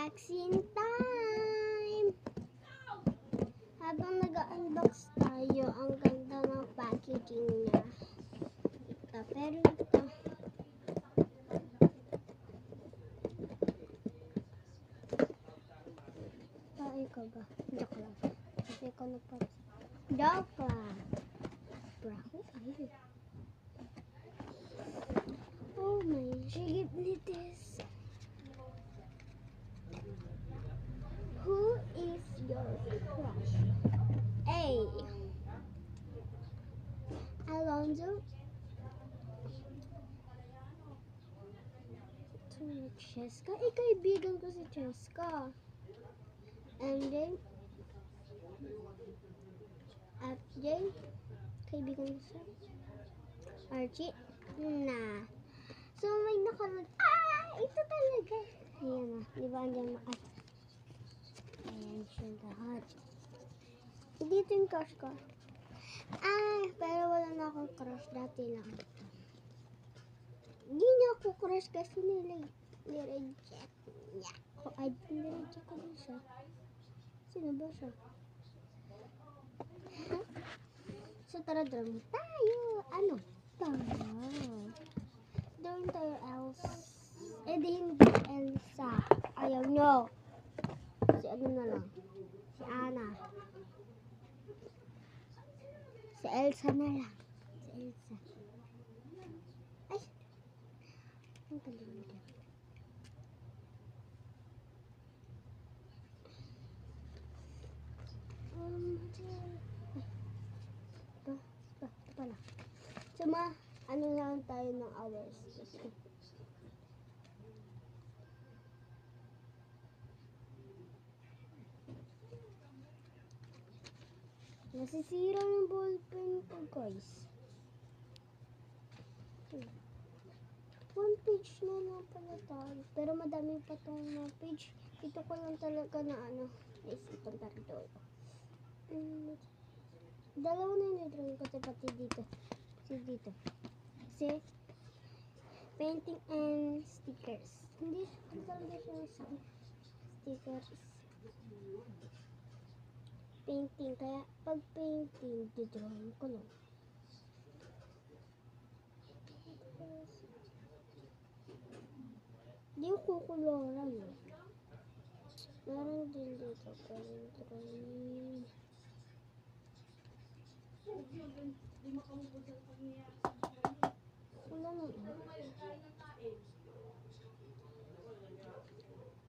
Unboxing time! Habang nag-unbox tayo, ang ganda ng packaging niya. Ito, pero ito. Ikaw ba? Joke lang. Kasi ikaw nagpapas. Joke lang. Bravo? Ay. Oh my, she gave me this. Who is your crush? A. Alonzo. Cheska. Kaibigan ko si Cheska. And then, FJ. Kaibigan ko siya. Archie. Na. So, may nakalagay. Ito talaga. Ayan na. Di ba andyan ayan siya lahat. Dito yung crush ko. Pero wala na akong crush. Dati lang. Hindi niya ako crush kasi nireject niya ako. Nireject ko din siya. Sino ba siya? So, tara drawing tayo. Ano? Drawing tayo Elsa. Di hindi Elsa. Ayaw nyo. Si ano na lang. Si Anna. Si Elsa na lang. Si Elsa. Ay! Ang kalimutan. Ito pala. So, ano lang tayo ng hours. Nasisira yung ballpen ko, guys. One page na lang pala tayo. Pero madami pa tong mga page. Ito ko lang talaga na is itong tarito. Dalawa na yung drawing ko pati dito. Dito. Kasi painting and stickers. Hindi talaga siya stickers. Painting. Kaya pag painting, drawing ko lang. Hindi yung kukuloran. Meron din dito. Drawing.